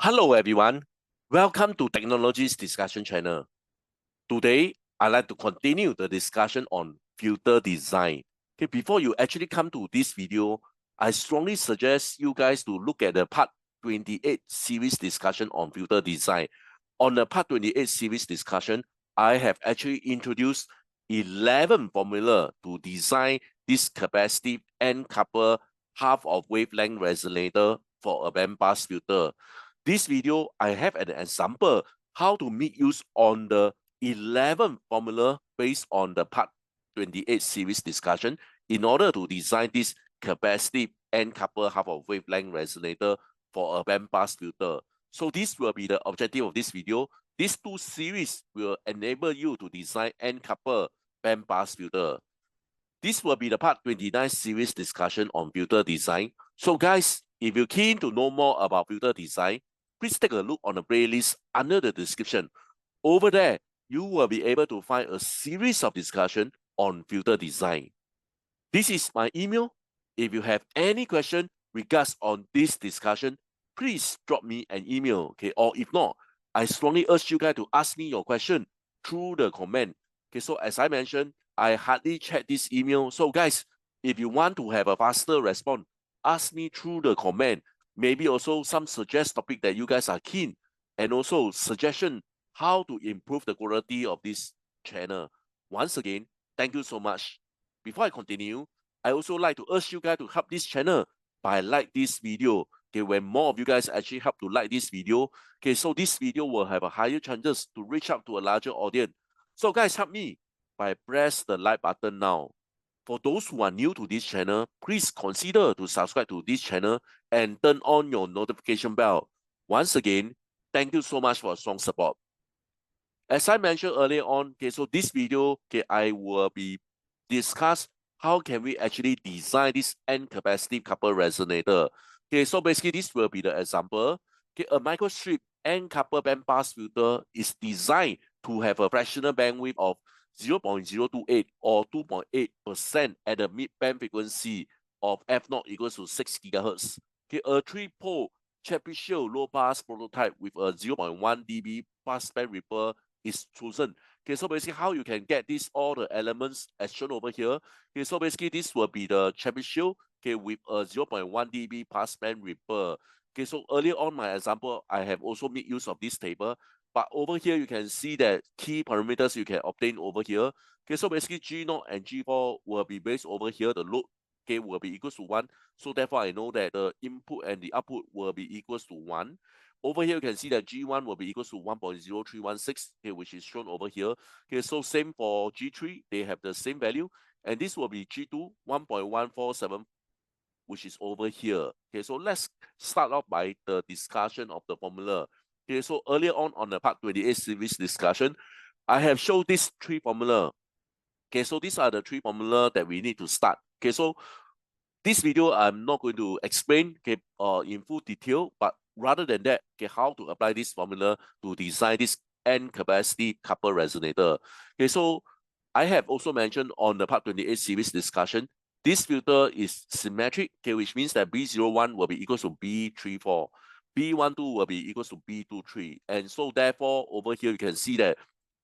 Hello everyone, welcome to Technologies Discussion Channel. Today, I'd like to continue the discussion on filter design. Okay, before you actually come to this video, I strongly suggest you guys to look at the part 28 series discussion on filter design. On the part 28 series discussion, I have actually introduced 11 formula to design this capacitive and couple half of wavelength resonator for a bandpass filter. This video, I have an example how to make use on the 11 formula based on the part 28 series discussion in order to design this capacitive and couple half of wavelength resonator for a bandpass filter. So this will be the objective of this video. These two series will enable you to design and couple bandpass filter. This will be the part 29 series discussion on filter design. So guys, if you're keen to know more about filter design, please take a look on the playlist under the description. Over there, you will be able to find a series of discussion on filter design. This is my email. If you have any question regards on this discussion, please drop me an email, okay? Or if not, I strongly urge you guys to ask me your question through the comment. Okay, so as I mentioned, I hardly check this email. So guys, if you want to have a faster response, ask me through the comment. Maybe also some suggest topic that you guys are keen, and also suggestion how to improve the quality of this channel. Once again, thank you so much. Before I continue, I also like to urge you guys to help this channel by like this video. Okay, when more of you guys actually help to like this video, okay, so this video will have a higher chances to reach out to a larger audience. So guys, help me by press the like button now. For those who are new to this channel, please consider to subscribe to this channel and turn on your notification bell. Once again, thank you so much for your strong support. As I mentioned earlier on, okay, so this video, okay, I will be discuss how can we actually design this N capacitive couple resonator. Okay, so basically this will be the example. Okay, a microstrip N couple bandpass filter is designed to have a fractional bandwidth of 0.028 or 2.8% at the mid-band frequency of f0 equals to 6 GHz. Okay, a 3-pole Chebyshev low-pass prototype with a 0.1 dB passband ripple is chosen. Okay, so basically how you can get this all the elements as shown over here. Okay, so basically this will be the Chebyshev, okay, with a 0.1 dB passband ripple. Okay, so earlier on my example, I have also made use of this table. But over here, you can see that key parameters you can obtain over here. Okay, so basically G0 and G4 will be based over here. The load, okay, will be equals to 1. So therefore, I know that the input and the output will be equals to 1. Over here, you can see that G1 will be equals to 1.0316, okay, which is shown over here. Okay, so same for G3, they have the same value. And this will be G2, 1.147, which is over here. Okay, so let's start off by the discussion of the formula. Okay, so earlier on the part 28 series discussion, I have showed these three formula. Okay, so these are the three formula that we need to start. Okay, so this video I'm not going to explain, okay, in full detail, but rather than that, okay, how to apply this formula to design this N capacity couple resonator. Okay, so I have also mentioned on the part 28 series discussion, this filter is symmetric, okay, which means that B01 will be equal to B34. B12 will be equals to B23. And so therefore, over here, you can see that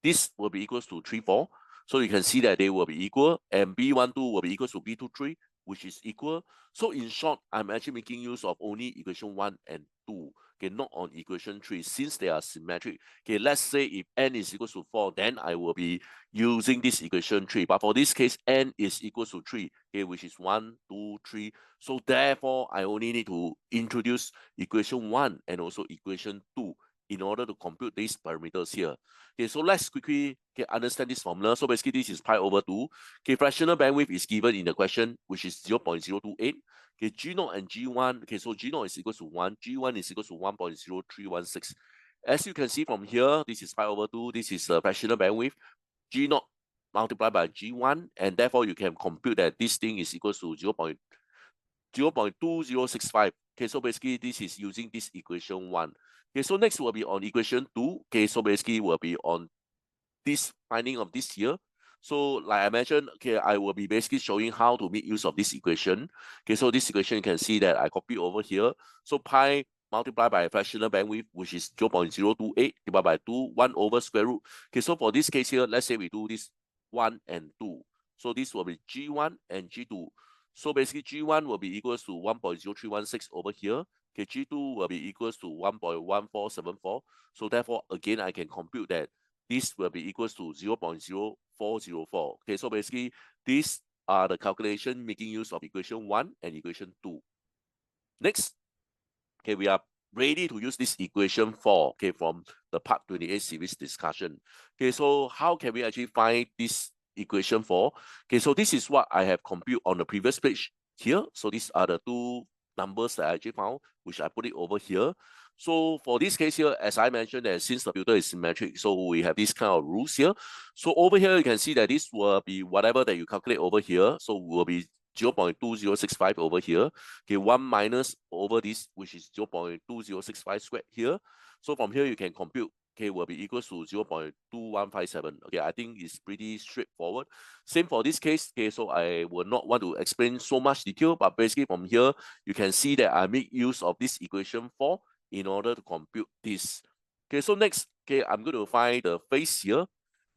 this will be equals to 34. So you can see that they will be equal, and B12 will be equals to B23, which is equal. So in short, I'm actually making use of only equation 1 and 2, okay, not on equation 3, since they are symmetric. Okay, let's say if n is equals to 4, then I will be using this equation 3. But for this case, n is equals to 3, okay, which is 1, 2, 3. So therefore, I only need to introduce equation 1 and also equation 2 in order to compute these parameters here. Okay, so let's quickly understand this formula. So basically, this is pi over 2. Okay, fractional bandwidth is given in the question, which is 0.028. Okay, G0 and G1. Okay, so G0 is equal to 1. G1 is equal to 1.0316. As you can see from here, this is pi over 2. This is the fractional bandwidth. G0 multiplied by G1, and therefore you can compute that this thing is equal to 0.2065. Okay, so basically this is using this equation 1. Okay, so next will be on equation 2. Okay, so basically will be on this finding of this here. So like I mentioned, okay, I will be basically showing how to make use of this equation. Okay, so this equation you can see that I copy over here. So pi multiplied by fractional bandwidth, which is 0.028 divided by 2, 1 over square root. Okay, so for this case here, let's say we do this 1 and 2. So this will be G1 and G2. So basically G1 will be equals to 1.0316 over here. Okay, G2 will be equals to 1.1474. So therefore, again, I can compute that this will be equals to 0.0404. Okay, so basically, these are the calculation making use of equation 1 and equation 2. Next, okay, we are ready to use this equation 4, okay, from the part 28 series discussion. Okay, so how can we actually find this equation 4? Okay, so this is what I have computed on the previous page here. So these are the two numbers that I actually found, which I put it over here. So for this case here, as I mentioned, that since the filter is symmetric, so we have this kind of rules here. So over here, you can see that this will be whatever that you calculate over here. So will be 0.2065 over here. Okay, 1 minus over this, which is 0.2065 squared here. So from here, you can compute, okay, will be equals to 0.2157. Okay, I think it's pretty straightforward. Same for this case, okay, so I will not want to explain so much detail, but basically from here, you can see that I make use of this equation 4 in order to compute this. Okay, so next, okay, I'm going to find the phase here.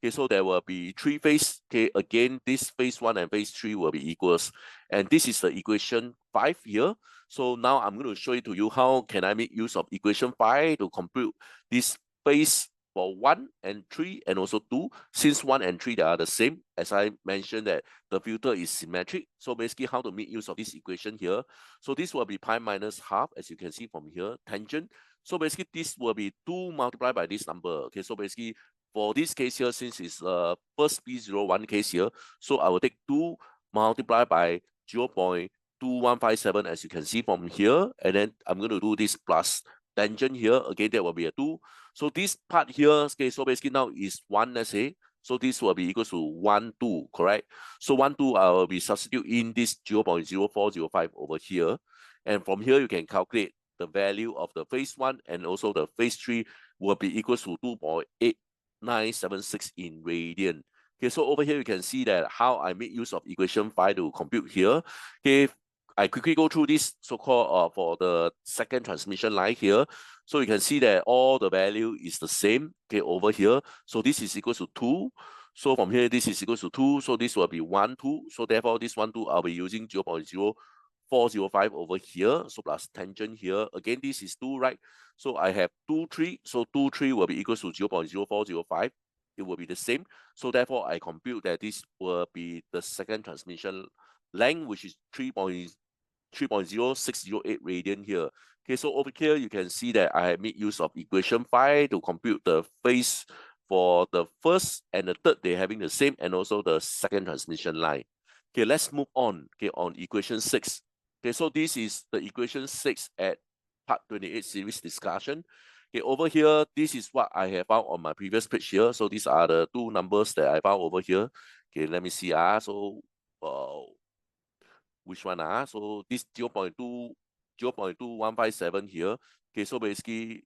Okay, so there will be 3 phase. Okay, again, this phase 1 and phase 3 will be equals. And this is the equation 5 here. So now I'm going to show it to you how can I make use of equation 5 to compute this phase for 1 and 3 and also 2. Since 1 and 3 they are the same, as I mentioned that the filter is symmetric. So basically how to make use of this equation here. So this will be pi minus half, as you can see from here, tangent. So basically this will be 2 multiplied by this number. Okay, so basically for this case here, since it's first P01 case here, so I will take 2 multiplied by 0.2157, as you can see from here, and then I'm going to do this plus tangent here. Again, that will be a 2. So this part here, okay, so basically now is 1, let's say. So this will be equal to 1, 2, correct? So 1, 2, I will be substitute in this 0.0405 over here. And from here, you can calculate the value of the phase 1 and also the phase 3 will be equal to 2.8976 in radian. Okay, so over here you can see that how I make use of equation 5 to compute here. Okay, I quickly go through this so-called for the second transmission line here. So you can see that all the value is the same, okay, over here. So this is equal to 2. So from here, this is equal to 2. So this will be 1, 2. So therefore, this 1, 2, I'll be using 0.0405 over here. So plus tangent here. Again, this is 2, right? So I have 2, 3. So 2, 3 will be equal to 0.0405. It will be the same. So therefore, I compute that this will be the second transmission length, which is 3.0608 radian here. Okay, so over here, you can see that I made use of equation 5 to compute the phase for the first and the third, they're having the same, and also the second transmission line. Okay, let's move on, okay, on equation 6. Okay, so this is the equation 6 at part 28 series discussion. Okay, over here, this is what I have found on my previous page here. So these are the two numbers that I found over here. Okay, let me see. So which one? So this 0.2157 here. Okay, so basically,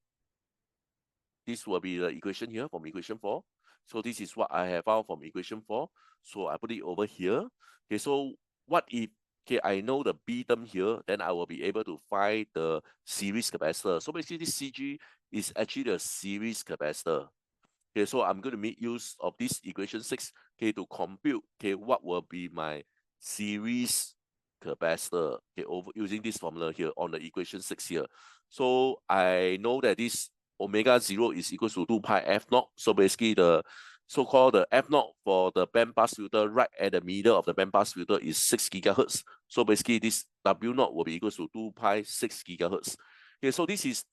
this will be the equation here from equation 4. So this is what I have found from equation 4. So I put it over here. Okay, so what if, okay, I know the B term here, then I will be able to find the series capacitor. So basically, this CG is actually the series capacitor. Okay, so I'm going to make use of this equation 6, okay, to compute, okay, what will be my series capacitor, okay, over using this formula here on the equation 6 here. So I know that this omega 0 is equal to 2 pi f naught. So basically the so-called the f naught for the bandpass filter right at the middle of the bandpass filter is 6 gigahertz. So basically this W naught will be equal to 2 pi 6 gigahertz. Okay, so this is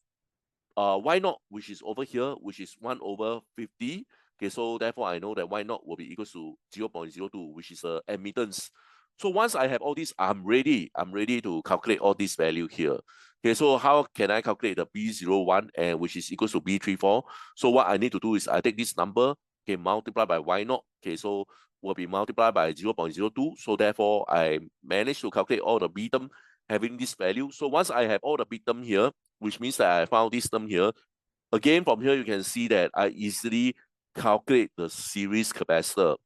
y naught, which is over here, which is 1 over 50. Okay, so therefore I know that y naught will be equal to 0.02, which is admittance. So once I have all this, I'm ready to calculate all this value here. Okay, so how can I calculate the B01 and which is equal to B34? So what I need to do is I take this number, okay, multiply by y naught. Okay, so will be multiplied by 0.02. So therefore I managed to calculate all the B term having this value. So once I have all the B term here, which means that I found this term here. Again, from here, you can see that I easily calculate the series capacitor.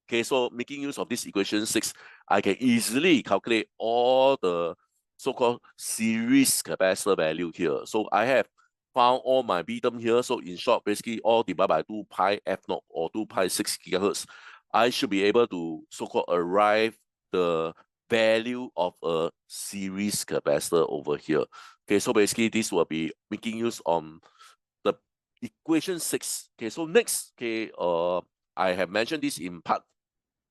Okay, so making use of this equation 6, I can easily calculate all the so-called series capacitor value here. So I have found all my B term here. So in short, basically all divided by 2 pi f naught or 2 pi 6 gigahertz. I should be able to so-called arrive the value of a series capacitor over here. Okay, so basically this will be making use on the equation 6. Okay, so next, okay, I have mentioned this in part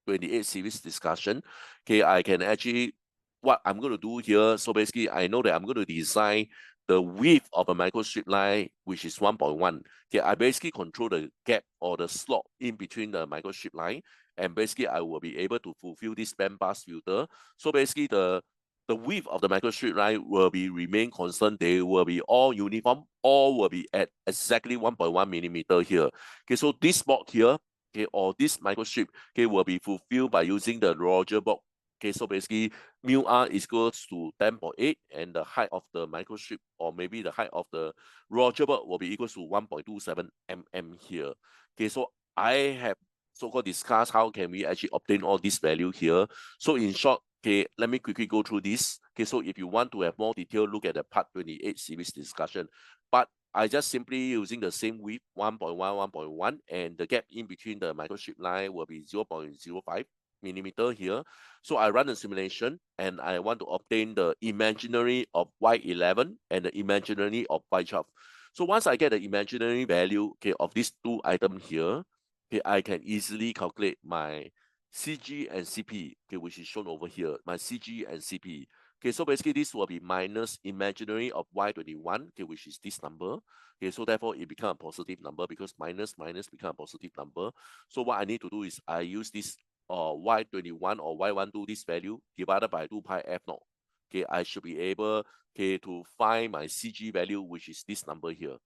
28 series discussion. Okay, I can actually, what I'm going to do here, so basically I know that I'm going to design the width of a microstrip line, which is 1.1. Okay, I basically control the gap or the slot in between the microstrip line, and basically I will be able to fulfill this bandpass filter. So basically the width of the microstrip line will be remain constant. They will be all uniform. All will be at exactly 1.1 millimeter here. Okay, so this block here, okay, or this microstrip, okay, will be fulfilled by using the Roger block. Okay, so basically mu r is equals to 10.8, and the height of the microstrip, or maybe the height of the Roger block, will be equals to 1.27 mm here. Okay, so I have so-called discussed how can we actually obtain all this value here. So in short, okay, let me quickly go through this. Okay, so if you want to have more detail, look at the part 28 series discussion. But I just simply using the same width 1.1, 1.1, and the gap in between the microstrip line will be 0.05 millimeter here. So I run a simulation and I want to obtain the imaginary of Y11 and the imaginary of Y12. So once I get the imaginary value, okay, of these two items here, okay, I can easily calculate my CG and CP, okay, which is shown over here, my CG and CP. Okay, so basically this will be minus imaginary of Y21, okay, which is this number. Okay, so therefore it becomes a positive number because minus minus become a positive number. So what I need to do is I use this Y21 or Y12, this value divided by 2 pi f naught. Okay, I should be able, okay, to find my CG value, which is this number here.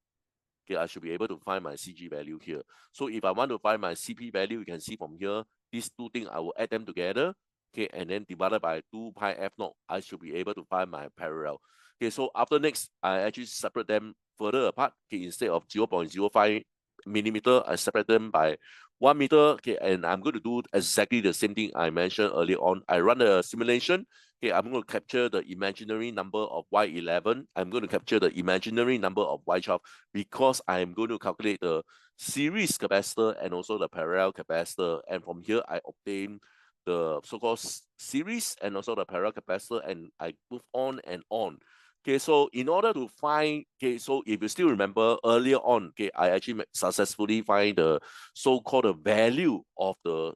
Okay, I should be able to find my CG value here. So if I want to find my CP value, you can see from here, these two things, I will add them together. Okay, and then divided by 2 pi f naught, I should be able to find my parallel. Okay, so after next, I actually separate them further apart. Okay, instead of 0.05 millimeter, I separate them by 1 meter. Okay, and I'm going to do exactly the same thing I mentioned earlier on. I run a simulation. Okay, I'm going to capture the imaginary number of Y11. I'm going to capture the imaginary number of Y12 because I'm going to calculate the series capacitor and also the parallel capacitor. And from here, I obtain the so-called series and also the parallel capacitor, and I move on and on. Okay, so in order to find, okay, so if you still remember earlier on, okay, I actually successfully find the so-called value of the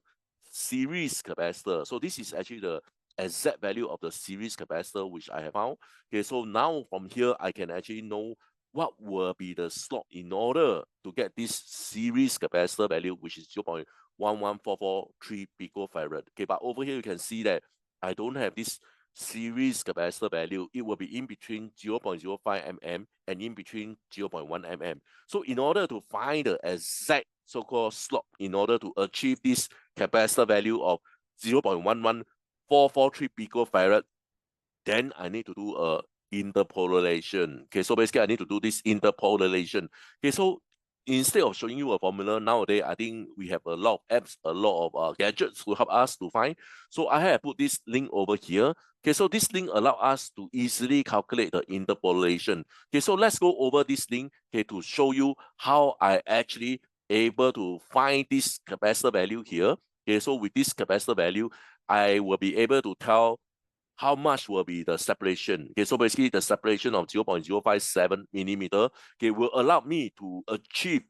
series capacitor. So this is actually the exact value of the series capacitor which I have found. Okay, so now from here I can actually know what will be the slot in order to get this series capacitor value, which is 0.11443 picofarad. Okay, but over here you can see that I don't have this series capacitor value. It will be in between 0.05 mm and in between 0.1 mm. So in order to find the exact so-called slot in order to achieve this capacitor value of 0.11443 picofarad, then I need to do a interpolation. Okay, so basically I need to do this interpolation. Okay, so instead of showing you a formula nowadays, I think we have a lot of apps, a lot of gadgets to help us to find. So I have put this link over here. Okay, so this link allows us to easily calculate the interpolation. Okay, so let's go over this link, okay, to show you how I actually able to find this capacitor value here. Okay, so with this capacitor value, I will be able to tell how much will be the separation. Okay, so basically the separation of 0.057 millimeter, okay, will allow me to achieve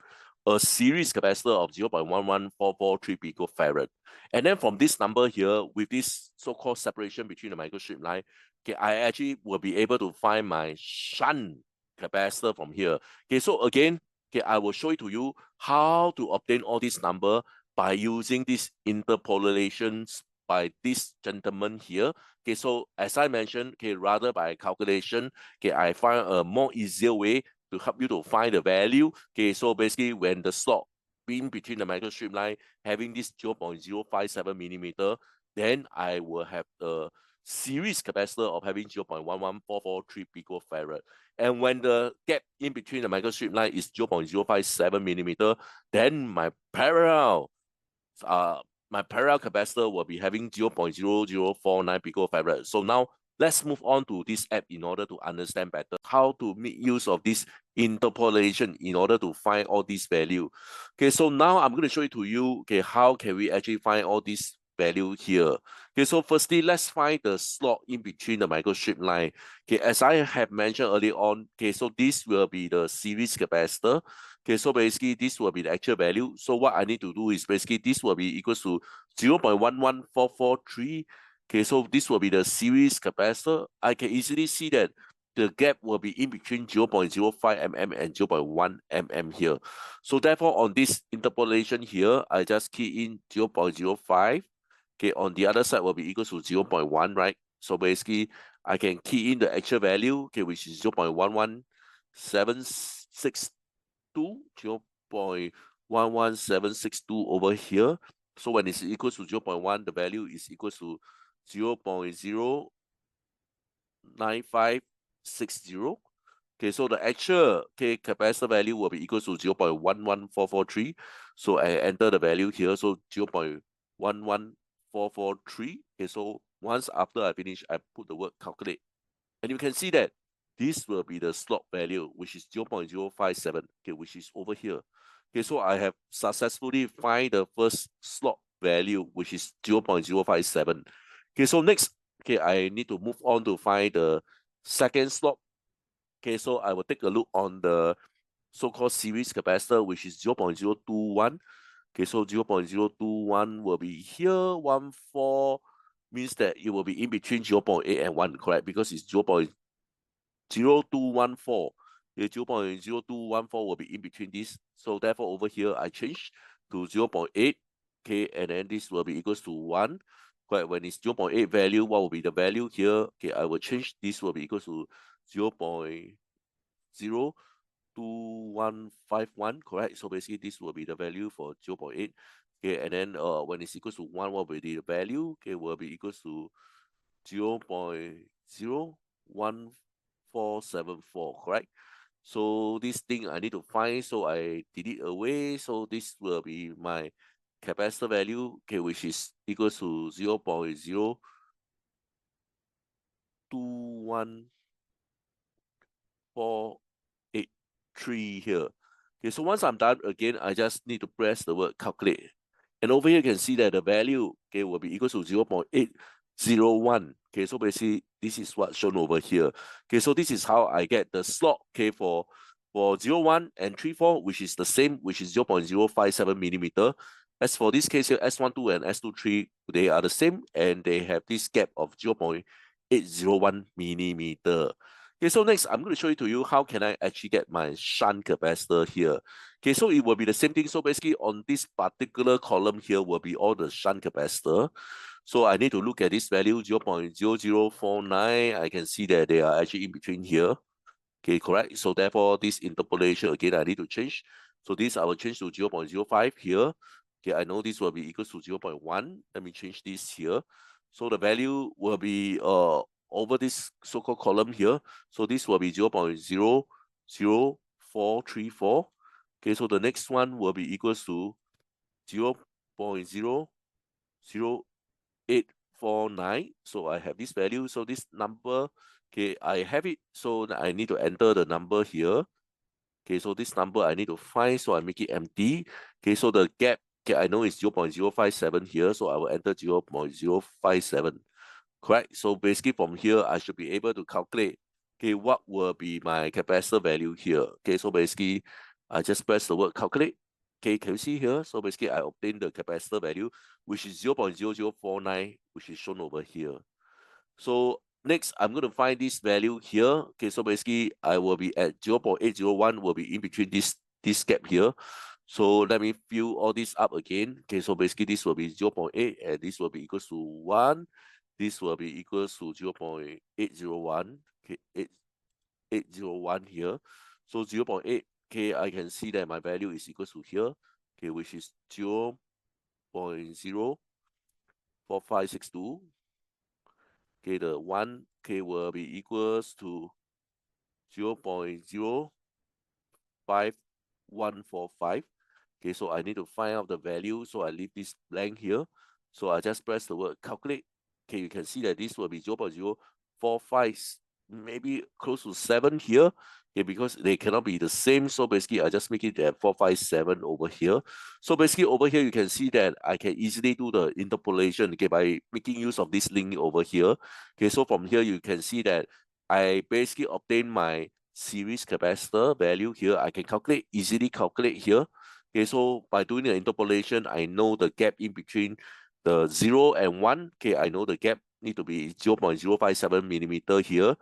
a series capacitor of 0.11443 picofarad. And then from this number here, with this so-called separation between the microstrip line, okay, I actually will be able to find my shunt capacitor from here. Okay, so again, okay, I will show it to you how to obtain all these number by using these interpolations by this gentleman here. Okay, so as I mentioned, okay, rather by calculation, okay, I find a more easier way to help you to find the value. Okay, so basically when the slot in between the microstrip line having this 0.057 millimeter, then I will have the series capacitor of having 0.11443 picofarad. And when the gap in between the microstrip line is 0.057 millimeter, then my parallel capacitor will be having 0.0049 picofarad. So now let's move on to this app in order to understand better how to make use of this interpolation in order to find all these value. Okay, so now I'm going to show it to you, okay, how can we actually find all these value here. Okay, so firstly, let's find the slot in between the microstrip line. Okay, as I have mentioned earlier on, okay, so this will be the series capacitor. Okay, so basically this will be the actual value. So what I need to do is basically this will be equals to 0.11443. Okay, so this will be the series capacitor. I can easily see that the gap will be in between 0.05 mm and 0.1 mm here. So therefore, on this interpolation here, I just key in 0.05. Okay, on the other side will be equal to 0.1, right? So basically, I can key in the actual value, okay, which is 0.11762, 0.11762 over here. So when it's equal to 0.1, the value is equal to 0.09560. Okay, so the actual capacitor value will be equal to 0.11443. So I enter the value here, so 0.11443. Okay, so once after I finish, I put the word calculate. And you can see that this will be the slot value, which is 0.057, okay, which is over here. Okay, so I have successfully find the first slot value, which is 0.057. Okay, so next, okay, I need to move on to find the second slot. Okay, so I will take a look on the so-called series capacitor, which is 0.021. Okay, so 0.021 will be here. 14 means that it will be in between 0.8 and 1, correct? Because it's 0.0214. Okay, 0.0214 will be in between this. So therefore, over here, I change to 0.8. Okay, and then this will be equals to 1. Correct. When it's 0.8 value, what will be the value here? Okay, I will change. This will be equals to 0.02151, correct? So basically, this will be the value for 0.8. Okay, and then when it's equals to 1, what will be the value? Okay, will be equals to 0.01474, correct? So this thing I need to find, so I delete away. So this will be my capacitor value, okay, which is equals to 0.02148 here. Okay, so once I'm done again, I just need to press the word calculate. And over here you can see that the value, okay, will be equal to 0.801. Okay, so basically this is what's shown over here. Okay, so this is how I get the slot, okay, for 01 and 34, which is the same, which is 0.057 millimeter. As for this case here, S12 and S23, they are the same, and they have this gap of 0.801 millimeter. Okay, so next I'm going to show it to you how can I actually get my shunt capacitor here. Okay, so it will be the same thing. So basically on this particular column here will be all the shunt capacitor. So I need to look at this value 0.0049. I can see that they are actually in between here. Okay, correct. So therefore this interpolation again I need to change. So this I will change to 0.05 here. Okay, I know this will be equal to 0.1. Let me change this here. So the value will be over this so-called column here. So this will be 0.00434. Okay, so the next one will be equals to 0.00849. So I have this value. So this number, okay, I have it. So I need to enter the number here. Okay, so this number I need to find, so I make it empty. Okay, so the gap, okay, I know it's 0.057 here, so I will enter 0.057. Correct? So basically from here, I should be able to calculate, okay, what will be my capacitor value here. Okay, so basically, I just press the word calculate. Okay, can you see here? So basically, I obtain the capacitor value, which is 0.0049, which is shown over here. So next, I'm going to find this value here. Okay, so basically, I will be at 0.801, will be in between this gap here. So let me fill all this up again. Okay, so basically, this will be 0.8, and this will be equals to 1. This will be equals to 0.801. Okay, 801 here. So 0.8, okay, I can see that my value is equals to here, okay, which is 0.04562. Okay, the 1, okay, will be equals to 0.05145. Okay, so I need to find out the value, so I leave this blank here. So I just press the word calculate. Okay, you can see that this will be 0.0 4, 5, maybe close to 7 here. Okay, because they cannot be the same. So basically, I just make it at 4, 5, 7 over here. So basically, over here, you can see that I can easily do the interpolation, okay, by making use of this link over here. Okay, so from here, you can see that I basically obtain my series capacitor value here. I can easily calculate here. Okay, so by doing the interpolation, I know the gap in between the 0 and 1. Okay, I know the gap need to be 0.057 millimeter here.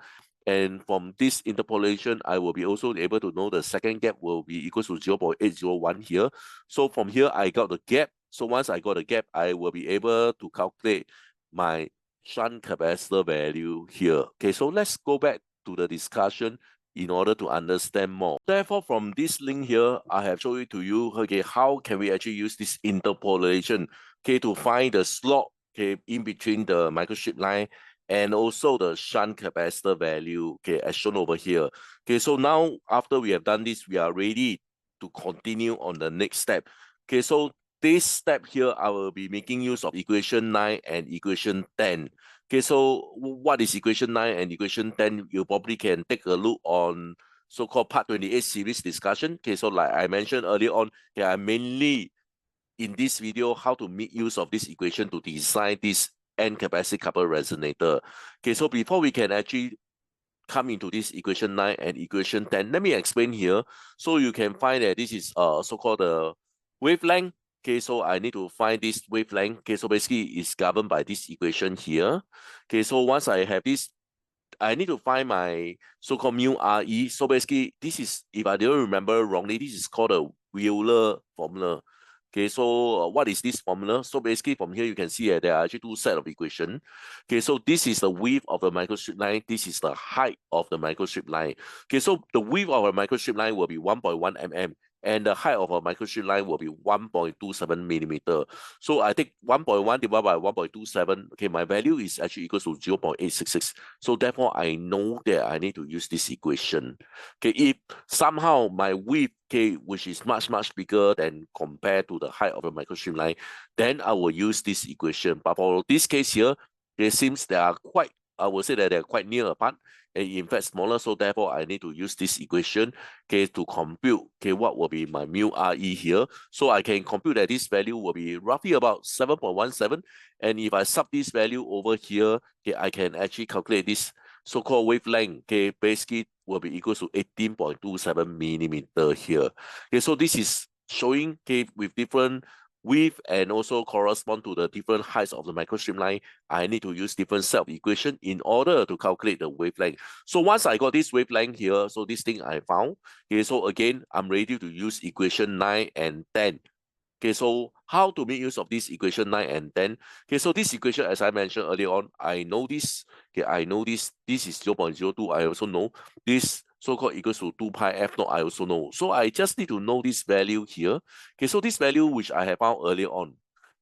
And from this interpolation, I will be also able to know the second gap will be equal to 0.801 here. So from here, I got the gap. So once I got the gap, I will be able to calculate my shunt capacitor value here. Okay, so let's go back to the discussion in order to understand more. Therefore, from this link here, I have shown it to you, okay, how can we actually use this interpolation, okay, to find the slot, okay, in between the microstrip line and also the shunt capacitor value, okay, as shown over here. Okay, so now after we have done this, we are ready to continue on the next step. Okay, so this step here, I will be making use of equation 9 and equation 10. Okay, so what is equation 9 and equation 10? You probably can take a look on so-called part 28 series discussion. Okay, so like I mentioned earlier on, okay, I mainly in this video how to make use of this equation to design this N capacity coupled resonator. Okay, so before we can actually come into this equation 9 and equation 10, let me explain here. So you can find that this is so-called the wavelength. Okay, so I need to find this wavelength. Okay, so basically it's governed by this equation here. Okay, so once I have this, I need to find my so-called mu RE. So basically, this is, if I don't remember wrongly, this is called a Wheeler formula. Okay, so what is this formula? So basically, from here, you can see there are actually two sets of equation. Okay, so this is the width of the microstrip line. This is the height of the microstrip line. Okay, so the width of a microstrip line will be 1.1 mm. And the height of a microstrip line will be 1.27 millimeter. So I take 1.1 divided by 1.27. Okay, my value is actually equal to 0.866. So therefore, I know that I need to use this equation. Okay, if somehow my width, okay, which is much, much bigger than compared to the height of a microstrip line, then I will use this equation. But for this case here, it seems they are quite, I would say that they're quite near apart, and in fact smaller. So therefore, I need to use this equation, okay, to compute, okay, what will be my mu RE here. So I can compute that this value will be roughly about 7.17. And if I sub this value over here, okay, I can actually calculate this so-called wavelength, okay, basically will be equal to 18.27 millimeter here. Okay, so this is showing, okay, with different width and also correspond to the different heights of the microstrip line, I need to use different set of equation in order to calculate the wavelength. So once I got this wavelength here, so this thing I found, okay, so again, I'm ready to use equation 9 and 10. Okay, so how to make use of this equation 9 and 10? Okay, so this equation, as I mentioned earlier on, I know this. Okay, I know this. This is 0.02. I also know this so-called equals to 2 pi f naught. I also know. So I just need to know this value here. Okay, so this value which I have found earlier on.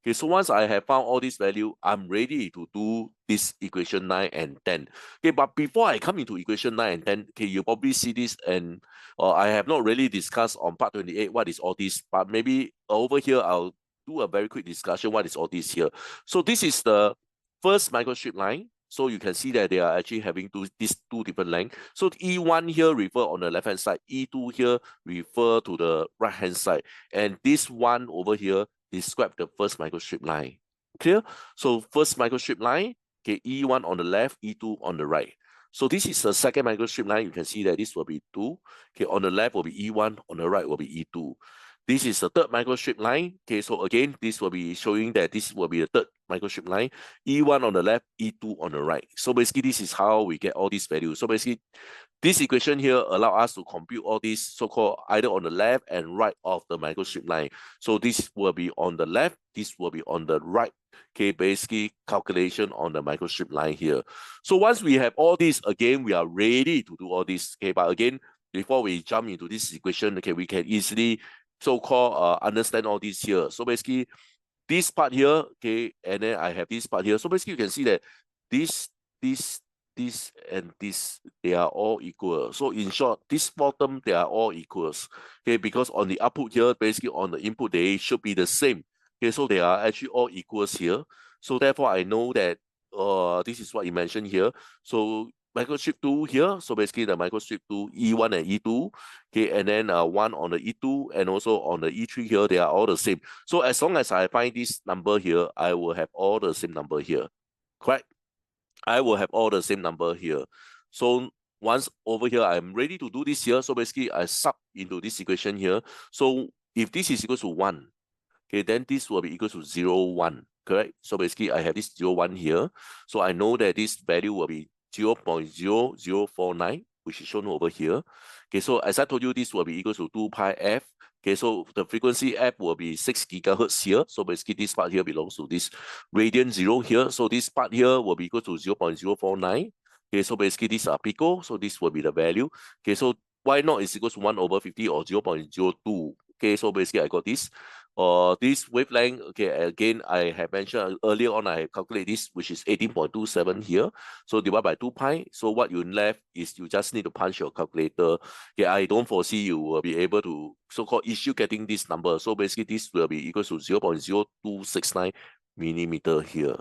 Okay, so once I have found all this value, I'm ready to do this equation 9 and 10. Okay, but before I come into equation 9 and 10, okay, you probably see this and I have not really discussed on part 28 what is all this, but maybe over here I'll do a very quick discussion what is all this here. So this is the first microstrip line. So you can see that they are actually having these two different lengths. So E1 here refer on the left-hand side, E2 here refer to the right-hand side. And this one over here describe the first microstrip line. Clear? So first microstrip line, okay, E1 on the left, E2 on the right. So this is the second microstrip line. You can see that this will be 2. Okay, on the left will be E1, on the right will be E2. This is the third microstrip line. Okay, so again, this will be showing that this will be the third microstrip line. E1 on the left, E2 on the right. So basically, this is how we get all these values. So basically, this equation here allow us to compute all these so-called either on the left and right of the microstrip line. So this will be on the left, this will be on the right. Okay, basically calculation on the microstrip line here. So once we have all this, again, we are ready to do all this. Okay, but again, before we jump into this equation, okay, we can easily so-called understand all this here. So basically, this part here, okay, and then I have this part here. So basically, you can see that this, and this, they are all equal. So in short, this bottom, they are all equals. Okay, because on the output here, basically on the input, they should be the same. Okay, so they are actually all equals here. So therefore, I know that this is what you mentioned here. So microstrip 2 here. So basically the microstrip 2 E1 and E2. Okay, and then one on the E2 and also on the E3 here, they are all the same. So as long as I find this number here, I will have all the same number here. Correct? I will have all the same number here. So once over here, I'm ready to do this here. So basically I sub into this equation here. So if this is equal to 1, okay, then this will be equal to 0, 1, correct? So basically I have this 0, 1 here. So I know that this value will be 0.0049, which is shown over here. Okay, so as I told you, this will be equal to 2 pi f. Okay, so the frequency f will be 6 gigahertz here. So basically this part here belongs to this radian 0 here. So this part here will be equal to 0.049. Okay, so basically these are pico. So this will be the value. Okay, so why not is equals to 1 over 50 or 0.02. Okay, so basically I got this. This wavelength, okay, again, I have mentioned earlier on, I calculate this, which is 18.27 here. So divide by 2 pi. So what you left is you just need to punch your calculator. Okay, I don't foresee you will be able to so-called issue getting this number. So basically this will be equal to 0.0269 millimeter here.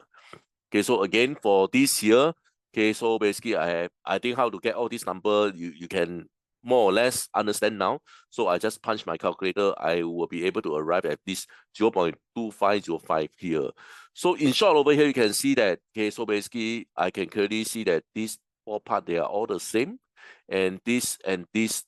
Okay, so again, for this here, okay, so basically I think how to get all this number, you can more or less understand now. So I just punch my calculator, I will be able to arrive at this 0.2505 here. So in short over here, you can see that, okay, so basically I can clearly see that these four parts, they are all the same. And this,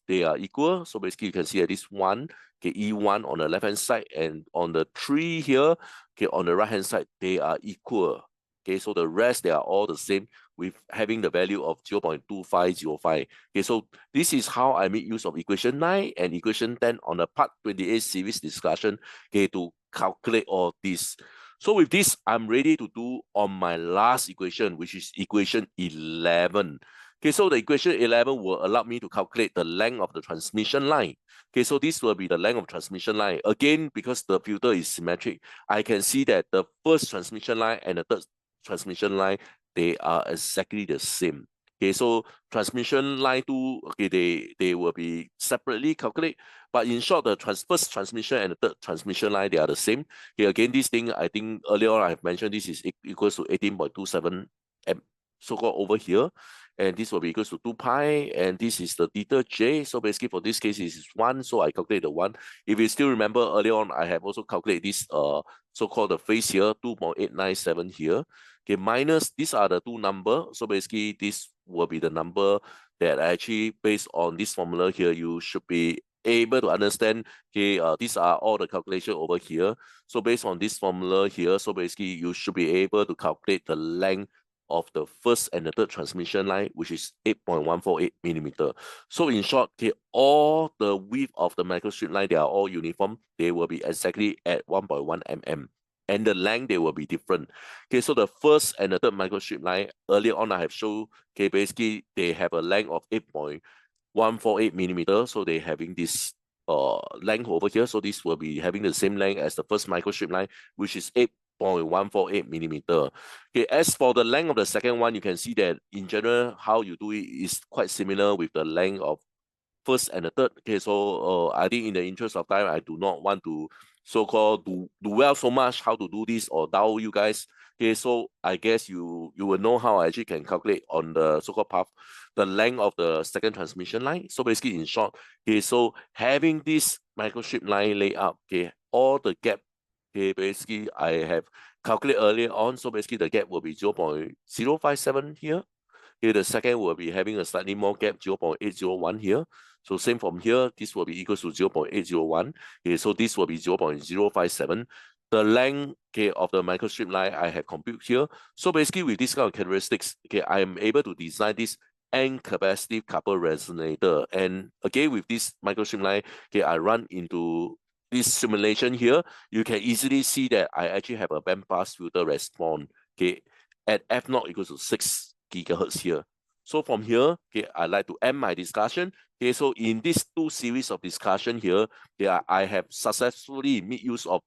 they are equal. So basically you can see that this one, okay, E1 on the left-hand side and on the 3 here, okay, on the right-hand side, they are equal. Okay, so the rest, they are all the same with having the value of 0.2505. Okay, so this is how I make use of equation 9 and equation 10 on the part 28 series discussion, okay, to calculate all this. So with this, I'm ready to do on my last equation, which is equation 11. Okay, so the equation 11 will allow me to calculate the length of the transmission line. Okay, so this will be the length of transmission line. Again, because the filter is symmetric, I can see that the first transmission line and the third transmission line, they are exactly the same. Okay, so transmission line 2, okay, they will be separately calculated, but in short, the first transmission and the third transmission line, they are the same. Okay, again, this thing, I think earlier on I've mentioned this is equals to 18.27 so-called over here, and this will be equals to 2 pi, and this is the theta j. So basically for this case, it is 1, so I calculate the 1. If you still remember earlier on, I have also calculated this so-called the phase here, 2.897 here. Okay, minus, these are the two numbers. So basically this will be the number that actually based on this formula here, you should be able to understand, okay, these are all the calculation over here. So based on this formula here, so basically you should be able to calculate the length of the first and the third transmission line, which is 8.148 millimeter. So in short, okay, all the width of the microstrip line, they are all uniform. They will be exactly at 1.1 mm. And the length, they will be different. Okay, so the first and the third microstrip line, earlier on I have shown, okay, basically they have a length of 8.148 millimeter. So they having this length over here. So this will be having the same length as the first microstrip line, which is 8.148 millimeter. Okay, as for the length of the second one, you can see that in general, how you do it is quite similar with the length of first and the third. Okay, so I think in the interest of time, I do not want to so-called do well so much how to do this or doubt you guys. Okay, so I guess you will know how I actually can calculate on the so-called path the length of the second transmission line. So basically in short, okay, so having this microstrip line layout, okay, all the gap, okay, basically I have calculated earlier on. So basically the gap will be 0.057 here. Okay, the second will be having a slightly more gap, 0.801 here. So same from here, this will be equal to 0.801. Okay, so this will be 0.057. The length, okay, of the microstrip line I have computed here. So basically with this kind of characteristics, okay, I am able to design this N capacitive couple resonator. And again, with this microstrip line, okay, I run into this simulation here. You can easily see that I actually have a bandpass filter response, okay, at f0 equals to 6 gigahertz here. So from here, okay, I'd like to end my discussion. Okay, so in this two series of discussion here, I have successfully made use of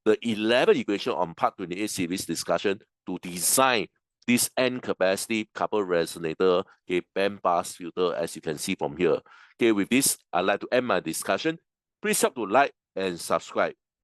the 11 equation on part 28 series discussion to design this N capacity couple resonator, okay, bandpass filter, as you can see from here. Okay, with this, I'd like to end my discussion. Please help to like and subscribe.